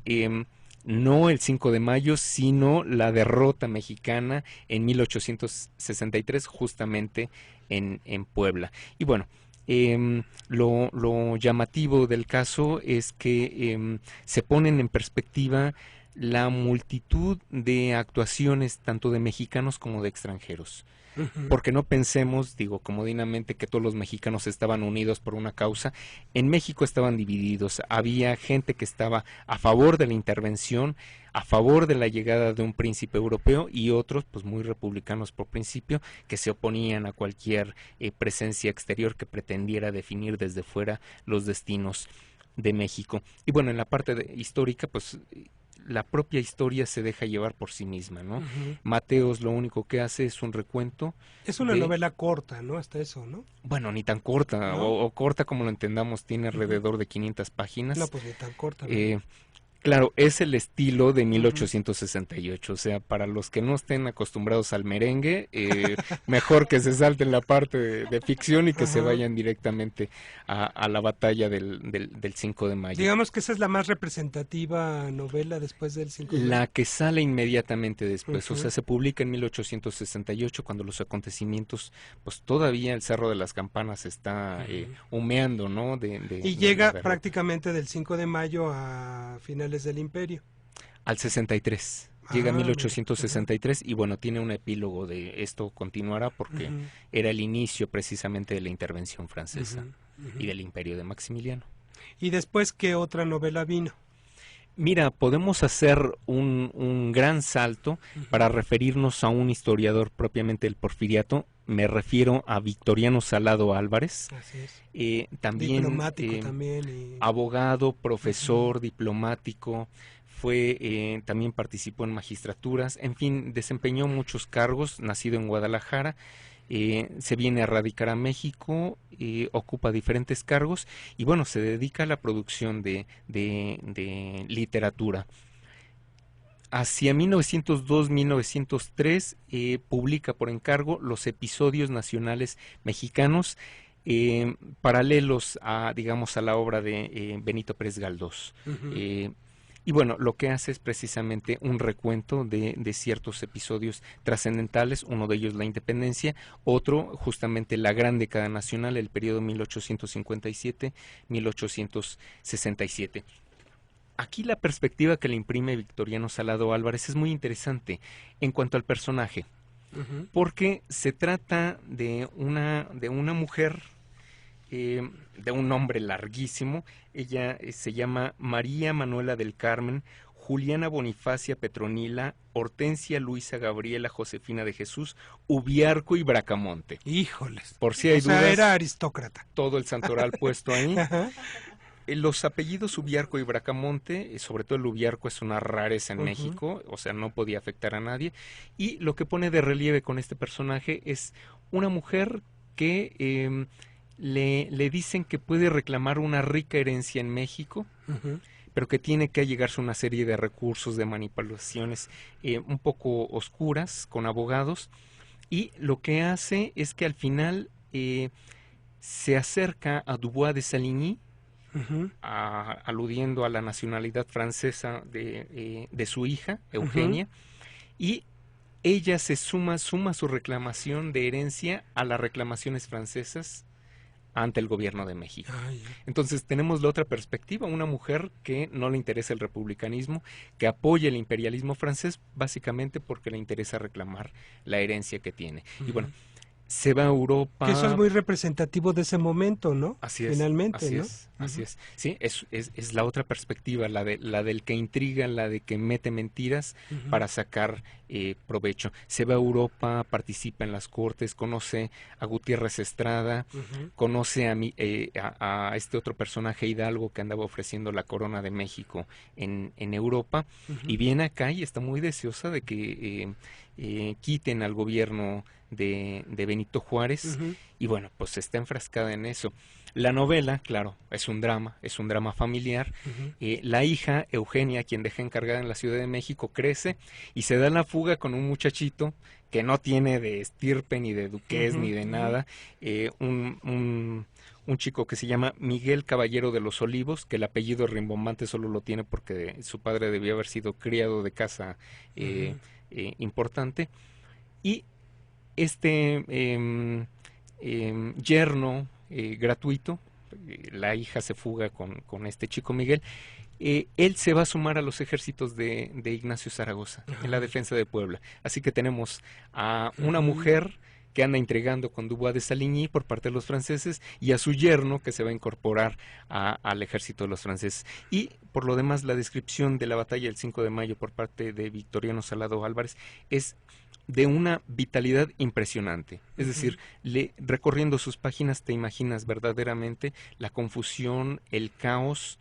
no el 5 de mayo, sino la derrota mexicana en 1863, justamente en Puebla. Y bueno, lo llamativo del caso es que se ponen en perspectiva la multitud de actuaciones tanto de mexicanos como de extranjeros. Porque no pensemos, digo comodinamente, que todos los mexicanos estaban unidos por una causa. En México estaban divididos. Había gente que estaba a favor de la intervención, a favor de la llegada de un príncipe europeo, y otros, pues muy republicanos por principio, que se oponían a cualquier presencia exterior que pretendiera definir desde fuera los destinos de México. Y bueno, en la parte histórica, pues la propia historia se deja llevar por sí misma, ¿no? Mateos lo único que hace es un recuento. Es una novela corta, ¿no? Hasta eso, ¿no? Bueno, ni tan corta, ¿no? o corta como lo entendamos, tiene alrededor de 500 páginas. No, pues ni tan corta, ¿no? Claro, es el estilo de 1868, o sea, para los que no estén acostumbrados al merengue, mejor que se salten la parte de ficción y que se vayan directamente a la batalla del 5 de mayo. Digamos que esa es la más representativa novela después del 5 de mayo. La que sale inmediatamente después, o sea, se publica en 1868, cuando los acontecimientos, pues todavía el Cerro de las Campanas está humeando, ¿no? Y llega prácticamente del 5 de mayo a finales del imperio. Al 63. Llega a 1863 y bueno, tiene un epílogo de esto continuará porque era el inicio precisamente de la intervención francesa y del imperio de Maximiliano. ¿Y después qué otra novela vino? Mira, podemos hacer un gran salto para referirnos a un historiador propiamente del Porfiriato. Me refiero a Victoriano Salado Álvarez. Así es. También, diplomático también. Abogado, profesor, diplomático. También participó en magistraturas. En fin, desempeñó muchos cargos. Nacido en Guadalajara. Se viene a radicar a México, ocupa diferentes cargos y bueno, se dedica a la producción de literatura. Hacia 1902-1903 publica por encargo los episodios nacionales mexicanos, paralelos a, digamos, a la obra de Benito Pérez Galdós. Y bueno, lo que hace es precisamente un recuento de ciertos episodios trascendentales, uno de ellos la independencia, otro justamente la gran década nacional, el periodo 1857-1867. Aquí la perspectiva que le imprime Victoriano Salado Álvarez es muy interesante en cuanto al personaje, porque se trata de una mujer, de un nombre larguísimo. Ella se llama María Manuela del Carmen Juliana Bonifacia Petronila Hortensia Luisa Gabriela Josefina de Jesús Ubiarco y Bracamonte. Híjoles. Por si hay dudas, sea, era aristócrata. Todo el santoral puesto ahí. Los apellidos Ubiarco y Bracamonte, sobre todo el Ubiarco es una rareza en México, o sea, no podía afectar a nadie. Y lo que pone de relieve con este personaje es una mujer que le dicen que puede reclamar una rica herencia en México, pero que tiene que allegarse a una serie de recursos, de manipulaciones un poco oscuras con abogados, y lo que hace es que al final se acerca a Dubois de Saligny, aludiendo a la nacionalidad francesa de su hija, Eugenia, y ella se suma su reclamación de herencia a las reclamaciones francesas ante el gobierno de México. Entonces tenemos la otra perspectiva, una mujer que no le interesa el republicanismo, que apoya el imperialismo francés básicamente porque le interesa reclamar la herencia que tiene. Y bueno, se va a Europa. Que eso es muy representativo de ese momento, ¿no? Así es. Finalmente, así ¿no? es, así es. Sí, es la otra perspectiva, la del que intriga, la de que mete mentiras para sacar provecho. Se va a Europa, participa en las cortes, conoce a Gutiérrez Estrada, conoce a este otro personaje Hidalgo que andaba ofreciendo la corona de México en Europa, y viene acá y está muy deseosa de que quiten al gobierno de Benito Juárez, y bueno, pues está enfrascada en eso. La novela, claro, es un drama familiar. La hija, Eugenia, quien deja encargada en la Ciudad de México, crece y se da la fuga con un muchachito que no tiene de estirpe, ni de duqués, ni de nada, un chico que se llama Miguel Caballero de los Olivos, que el apellido rimbombante solo lo tiene porque su padre debió haber sido criado de casa importante, y este yerno gratuito, la hija se fuga con este chico Miguel, él se va a sumar a los ejércitos de Ignacio Zaragoza en la defensa de Puebla. Así que tenemos a una mujer que anda intrigando con Dubois de Saligny por parte de los franceses, y a su yerno que se va a incorporar al ejército de los franceses. Y por lo demás, la descripción de la batalla del 5 de mayo por parte de Victoriano Salado Álvarez es de una vitalidad impresionante. Es decir, recorriendo sus páginas te imaginas verdaderamente la confusión, el caos,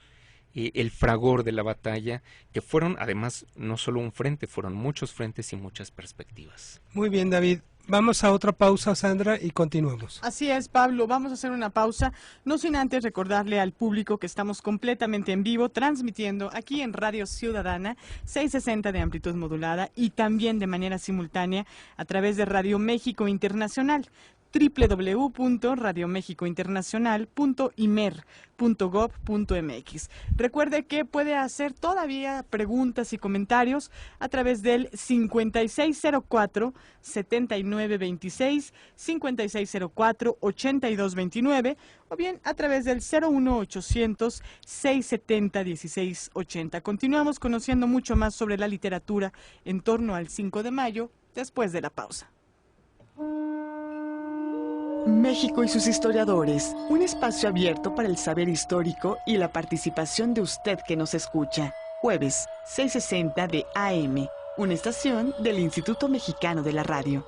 el fragor de la batalla, que fueron además no solo un frente, fueron muchos frentes y muchas perspectivas. Muy bien, David. Vamos a otra pausa, Sandra, y continuamos. Así es, Pablo, vamos a hacer una pausa, no sin antes recordarle al público que estamos completamente en vivo, transmitiendo aquí en Radio Ciudadana, 660 de amplitud modulada, y también de manera simultánea a través de Radio México Internacional, www.radiomexicointernacional.imer.gov.mx. Recuerde que puede hacer todavía preguntas y comentarios a través del 5604-7926, 5604-8229, o bien a través del 01800-670-1680. Continuamos conociendo mucho más sobre la literatura en torno al 5 de mayo, después de la pausa. México y sus historiadores, un espacio abierto para el saber histórico y la participación de usted que nos escucha. Jueves, 6:60 de AM, una estación del Instituto Mexicano de la Radio.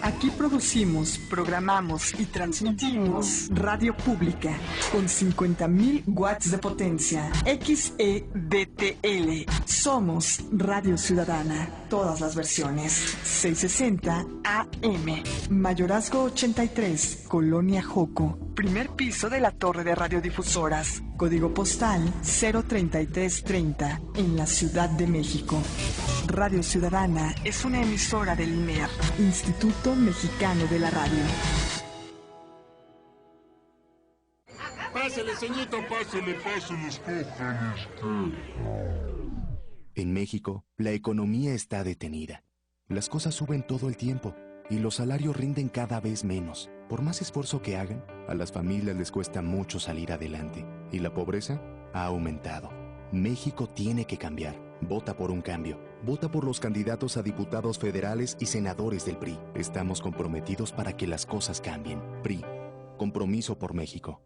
Aquí producimos, programamos y transmitimos radio pública con 50,000 watts de potencia. XEDTL. Somos Radio Ciudadana. Todas las versiones. 660 AM. Mayorazgo 83, Colonia Joco. Primer piso de la torre de radiodifusoras. Código postal 03330 en la Ciudad de México. Radio Ciudadana es una emisora del INER, Instituto Mexicano de la Radio. Pásale, ceñito, pásale, escójale. En México, la economía está detenida. Las cosas suben todo el tiempo y los salarios rinden cada vez menos. Por más esfuerzo que hagan, a las familias les cuesta mucho salir adelante y la pobreza ha aumentado. México tiene que cambiar. Vota por un cambio. Vota por los candidatos a diputados federales y senadores del PRI. Estamos comprometidos para que las cosas cambien. PRI. Compromiso por México.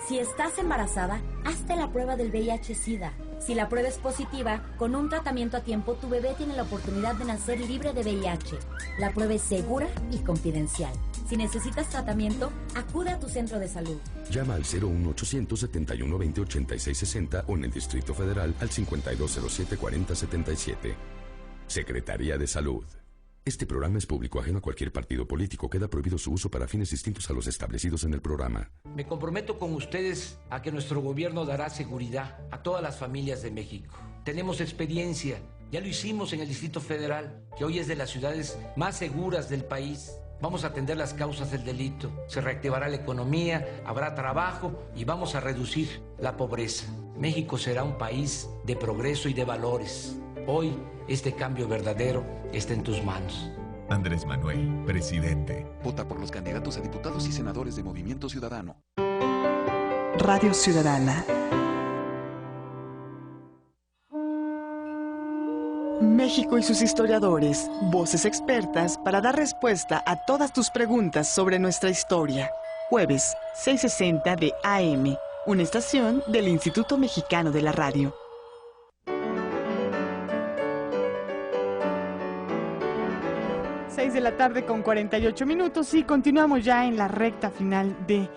Si estás embarazada, hazte la prueba del VIH-Sida. Si la prueba es positiva, con un tratamiento a tiempo, tu bebé tiene la oportunidad de nacer libre de VIH. La prueba es segura y confidencial. Si necesitas tratamiento, acude a tu centro de salud. Llama al 01800 71 20 86 60 o en el Distrito Federal al 5207 40 77. Secretaría de Salud. Este programa es público, ajeno a cualquier partido político. Queda prohibido su uso para fines distintos a los establecidos en el programa. Me comprometo con ustedes a que nuestro gobierno dará seguridad a todas las familias de México. Tenemos experiencia, ya lo hicimos en el Distrito Federal, que hoy es de las ciudades más seguras del país. Vamos a atender las causas del delito, se reactivará la economía, habrá trabajo y vamos a reducir la pobreza. México será un país de progreso y de valores. Hoy, este cambio verdadero está en tus manos. Andrés Manuel, presidente. Vota por los candidatos a diputados y senadores de Movimiento Ciudadano. Radio Ciudadana. México y sus historiadores, voces expertas para dar respuesta a todas tus preguntas sobre nuestra historia. Jueves, 6:60 de AM, una estación del Instituto Mexicano de la Radio. De la tarde con 48 minutos y continuamos ya en la recta final de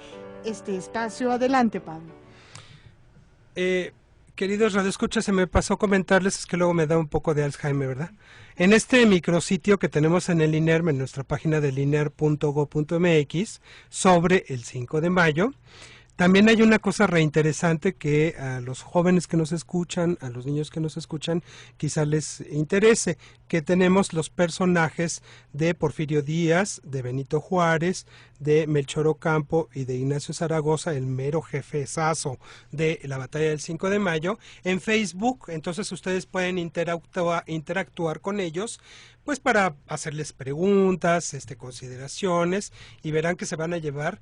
este espacio. Adelante, Pablo. Queridos radioescuchas, se me pasó comentarles, es que luego me da un poco de Alzheimer, ¿verdad? En este micrositio que tenemos en el INER, en nuestra página del iner.go.mx, sobre el 5 de mayo, también hay una cosa reinteresante que a los jóvenes que nos escuchan, a los niños que nos escuchan, quizá les interese, que tenemos los personajes de Porfirio Díaz, de Benito Juárez, de Melchor Ocampo y de Ignacio Zaragoza, el mero jefezazo de la batalla del 5 de mayo, en Facebook. Entonces ustedes pueden interactuar con ellos, pues para hacerles preguntas, consideraciones, y verán que se van a llevar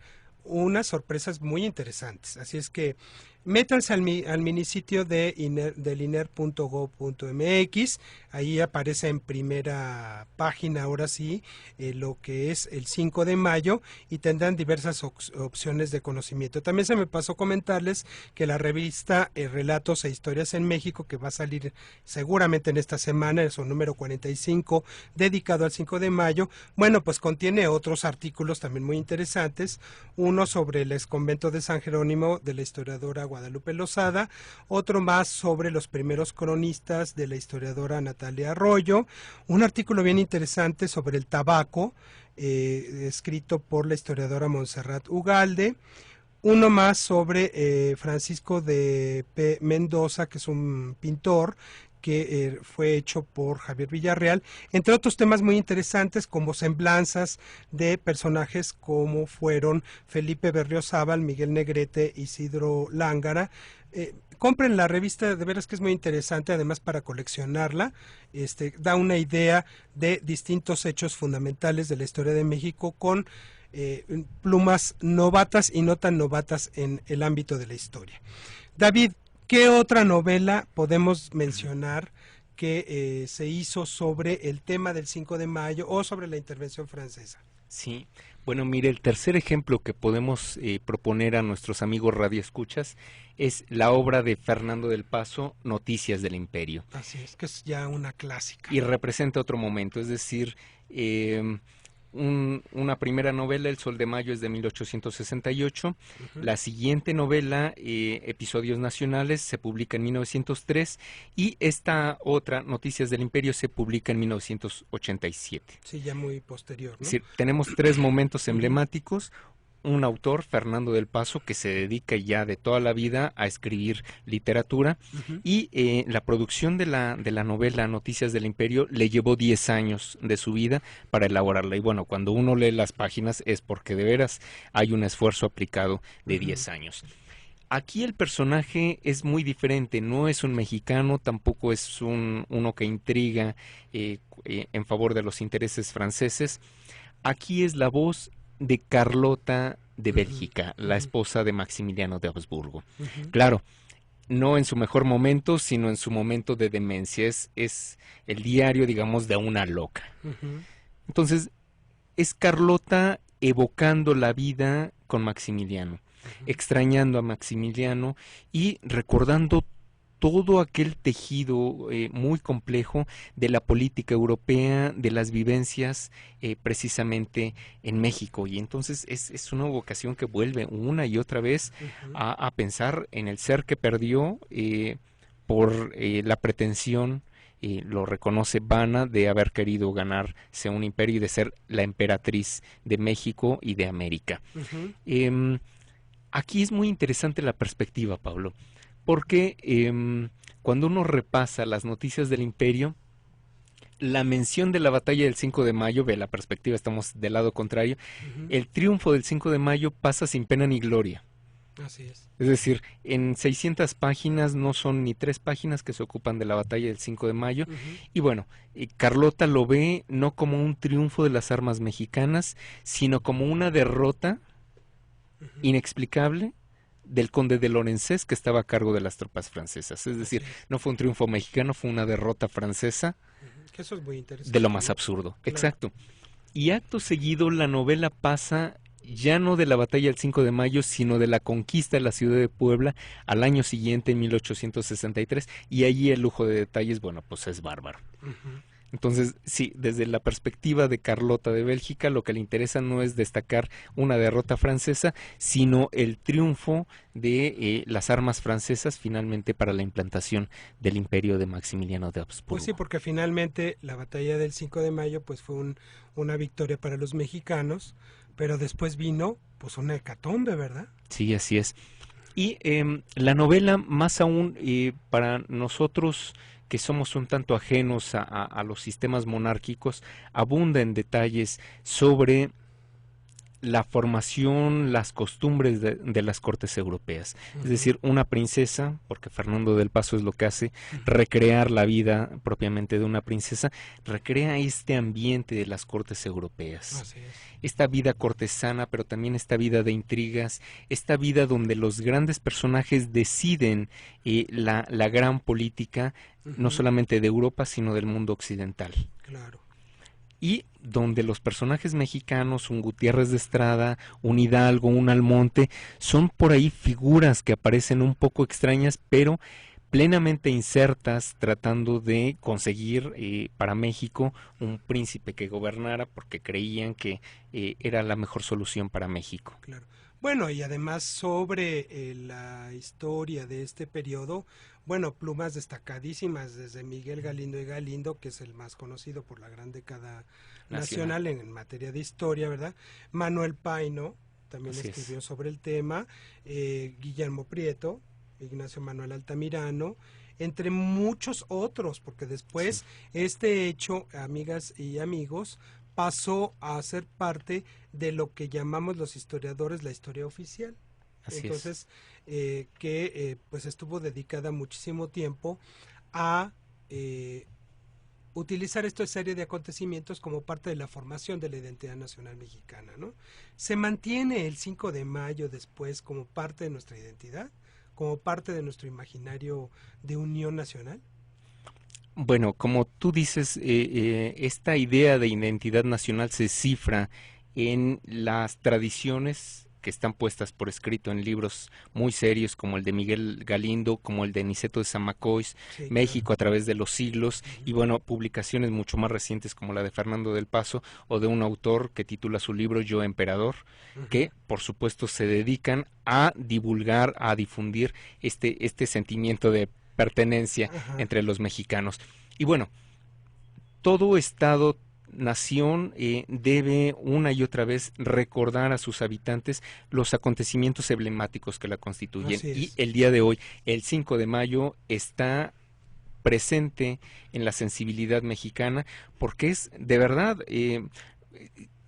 unas sorpresas muy interesantes. Así es que métanse al minisitio del iner.go.mx, ahí aparece en primera página, ahora sí, lo que es el 5 de mayo y tendrán diversas opciones de conocimiento. También se me pasó comentarles que la revista Relatos e Historias en México, que va a salir seguramente en esta semana, es su número 45, dedicado al 5 de mayo, bueno, pues contiene otros artículos también muy interesantes, uno sobre el exconvento de San Jerónimo de la historiadora Guadalupe Lozada, otro más sobre los primeros cronistas de la historiadora Natalia Arroyo, un artículo bien interesante sobre el tabaco, escrito por la historiadora Montserrat Ugalde, uno más sobre Francisco de P. Mendoza, que es un pintor, que fue hecho por Javier Villarreal, entre otros temas muy interesantes como semblanzas de personajes como fueron Felipe Berriozábal, Miguel Negrete, Isidro Lángara. Compren la revista, de veras que es muy interesante, además para coleccionarla, da una idea de distintos hechos fundamentales de la historia de México con plumas novatas y no tan novatas en el ámbito de la historia. David, ¿qué otra novela podemos mencionar que se hizo sobre el tema del 5 de mayo o sobre la intervención francesa? Sí, bueno, mire, el tercer ejemplo que podemos proponer a nuestros amigos radioescuchas es la obra de Fernando del Paso, Noticias del Imperio. Así es, que es ya una clásica. Y representa otro momento, es decir, una primera novela, El Sol de Mayo, es de 1868. La siguiente novela, Episodios Nacionales, se publica en 1903. Y esta otra, Noticias del Imperio, se publica en 1987. Sí, ya muy posterior, ¿no? Es decir, tenemos tres momentos emblemáticos. Un autor, Fernando del Paso, que se dedica ya de toda la vida a escribir literatura, y la producción de la novela Noticias del Imperio le llevó 10 años de su vida para elaborarla. Y bueno, cuando uno lee las páginas es porque de veras hay un esfuerzo aplicado de 10 años. Aquí el personaje es muy diferente, no es un mexicano, tampoco es uno que intriga en favor de los intereses franceses. Aquí es la voz de Carlota de Bélgica, la esposa de Maximiliano de Habsburgo. Claro, no en su mejor momento, sino en su momento de demencia. Es el diario, digamos, de una loca. Entonces, es Carlota evocando la vida con Maximiliano, extrañando a Maximiliano y recordando todo aquel tejido muy complejo de la política europea, de las vivencias precisamente en México. Y entonces es una vocación que vuelve una y otra vez a pensar en el ser que perdió por la pretensión, lo reconoce vana, de haber querido ganarse un imperio y de ser la emperatriz de México y de América. Aquí es muy interesante la perspectiva, Pablo, porque cuando uno repasa las noticias del imperio, la mención de la batalla del 5 de mayo, ve la perspectiva, estamos del lado contrario, el triunfo del 5 de mayo pasa sin pena ni gloria. Así es. Es decir, en 600 páginas no son ni 3 páginas que se ocupan de la batalla del 5 de mayo. Y bueno, Carlota lo ve no como un triunfo de las armas mexicanas, sino como una derrota inexplicable del conde de Lorenzés, que estaba a cargo de las tropas francesas. Es decir, no fue un triunfo mexicano, fue una derrota francesa. Que eso es muy interesante, de lo más absurdo. Claro. Exacto. Y acto seguido la novela pasa ya no de la batalla del 5 de mayo, sino de la conquista de la ciudad de Puebla al año siguiente, en 1863, y allí el lujo de detalles, bueno, pues es bárbaro. Entonces, sí, desde la perspectiva de Carlota de Bélgica, lo que le interesa no es destacar una derrota francesa, sino el triunfo de las armas francesas finalmente para la implantación del imperio de Maximiliano de Habsburgo. Pues sí, porque finalmente la batalla del 5 de mayo pues fue una victoria para los mexicanos, pero después vino pues una hecatombe, ¿verdad? Sí, así es. Y la novela, más aún para nosotros que somos un tanto ajenos a los sistemas monárquicos, abunda en detalles sobre la formación, las costumbres de las cortes europeas. Es decir, una princesa, porque Fernando del Paso es lo que hace, recrear la vida propiamente de una princesa, recrea este ambiente de las cortes europeas. Así es. Esta vida cortesana, pero también esta vida de intrigas, esta vida donde los grandes personajes deciden la gran política, no solamente de Europa, sino del mundo occidental. Claro. Y donde los personajes mexicanos, un Gutiérrez de Estrada, un Hidalgo, un Almonte, son por ahí figuras que aparecen un poco extrañas, pero plenamente insertas, tratando de conseguir para México un príncipe que gobernara, porque creían que era la mejor solución para México. Claro. Bueno, y además sobre la historia de este periodo, bueno, plumas destacadísimas desde Miguel Galindo y Galindo, que es el más conocido por la gran década nacional en materia de historia, ¿verdad? Manuel Paino también escribió sobre el tema, Guillermo Prieto, Ignacio Manuel Altamirano, entre muchos otros, porque después este hecho, amigas y amigos, pasó a ser parte de lo que llamamos los historiadores la historia oficial. Entonces, pues estuvo dedicada muchísimo tiempo a utilizar esta serie de acontecimientos como parte de la formación de la identidad nacional mexicana, ¿no? ¿Se mantiene el 5 de mayo después como parte de nuestra identidad, como parte de nuestro imaginario de unión nacional? Bueno, como tú dices, esta idea de identidad nacional se cifra en las tradiciones que están puestas por escrito en libros muy serios como el de Miguel Galindo, como el de Niceto de Zamacois, México a través de los siglos, y bueno, publicaciones mucho más recientes como la de Fernando del Paso o de un autor que titula su libro Yo Emperador, que por supuesto se dedican a divulgar, a difundir este sentimiento de pertenencia entre los mexicanos. Y bueno, todo Estado, nación debe una y otra vez recordar a sus habitantes los acontecimientos emblemáticos que la constituyen, y el día de hoy, el 5 de mayo, está presente en la sensibilidad mexicana porque es de verdad,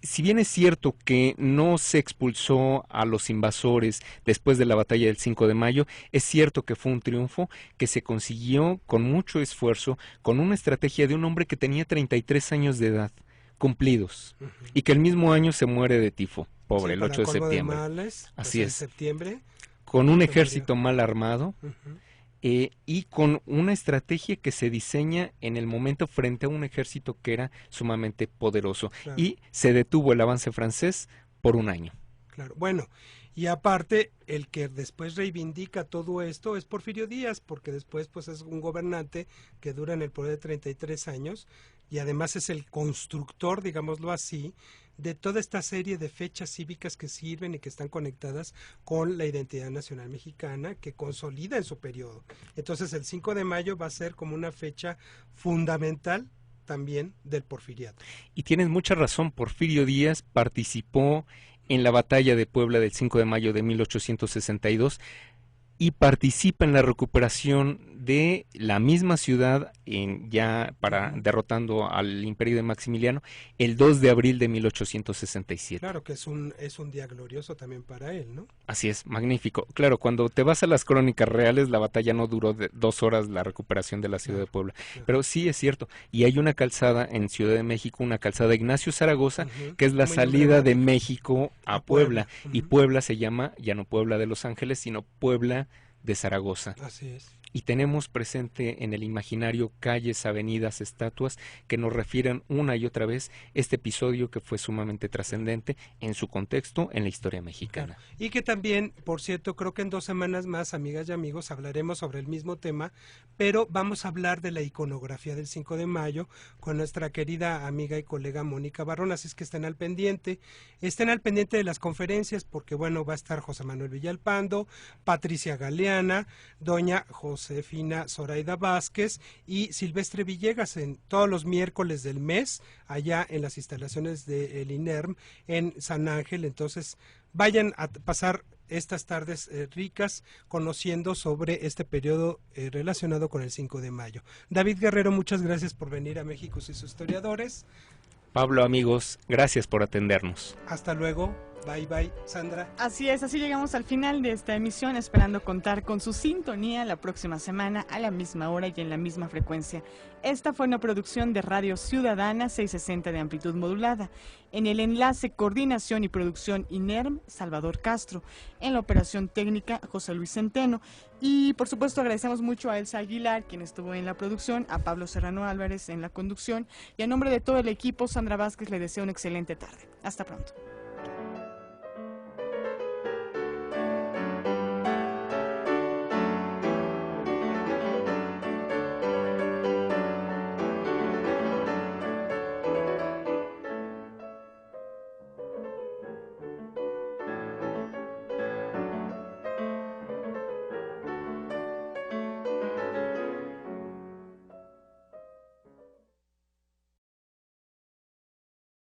si bien es cierto que no se expulsó a los invasores después de la batalla del 5 de mayo, es cierto que fue un triunfo que se consiguió con mucho esfuerzo, con una estrategia de un hombre que tenía 33 años de edad, cumplidos, y que el mismo año se muere de tifo, pobre, el 8 de septiembre. Así es. Con un ejército mal armado, y con una estrategia que se diseña en el momento frente a un ejército que era sumamente poderoso, y se detuvo el avance francés por un año. Claro, bueno, y aparte el que después reivindica todo esto es Porfirio Díaz, porque después pues es un gobernante que dura en el poder de 33 años y además es el constructor, digámoslo así, de toda esta serie de fechas cívicas que sirven y que están conectadas con la identidad nacional mexicana, que consolida en su periodo. Entonces el 5 de mayo va a ser como una fecha fundamental también del porfiriato. Y tienes mucha razón, Porfirio Díaz participó en la batalla de Puebla del 5 de mayo de 1862 y participa en la recuperación de la misma ciudad derrotando al imperio de Maximiliano el 2 de abril de 1867. Claro que es un día glorioso también para él, ¿no? Así es, magnífico. Claro, cuando te vas a las crónicas reales, la batalla no duró 2 horas, la recuperación de la ciudad de Puebla. Pero sí es cierto, y hay una calzada en Ciudad de México, una calzada Ignacio Zaragoza, que es la salida de México a Puebla. Y Puebla se llama ya no Puebla de Los Ángeles, sino Puebla de Zaragoza. Así es. Y tenemos presente en el imaginario calles, avenidas, estatuas que nos refieren una y otra vez este episodio que fue sumamente trascendente en su contexto en la historia mexicana. Claro. Y que también, por cierto, creo que en 2 semanas más, amigas y amigos, hablaremos sobre el mismo tema, pero vamos a hablar de la iconografía del 5 de mayo con nuestra querida amiga y colega Mónica Barrón, así es que estén al pendiente de las conferencias, porque bueno, va a estar José Manuel Villalpando, Patricia Galeana, doña Josefina Zoraida Vázquez y Silvestre Villegas en todos los miércoles del mes, allá en las instalaciones del INERM en San Ángel. Entonces vayan a pasar estas tardes ricas conociendo sobre este periodo relacionado con el 5 de mayo. David Guerrero, muchas gracias por venir a México y sus historiadores. Pablo, amigos, gracias por atendernos. Hasta luego. Bye, bye, Sandra. Así es, así llegamos al final de esta emisión, esperando contar con su sintonía la próxima semana a la misma hora y en la misma frecuencia. Esta fue una producción de Radio Ciudadana 660 de amplitud modulada. En el enlace, coordinación y producción INERM, Salvador Castro. En la operación técnica, José Luis Centeno. Y por supuesto agradecemos mucho a Elsa Aguilar, quien estuvo en la producción, a Pablo Serrano Álvarez en la conducción, y a nombre de todo el equipo, Sandra Vázquez le deseo una excelente tarde. Hasta pronto.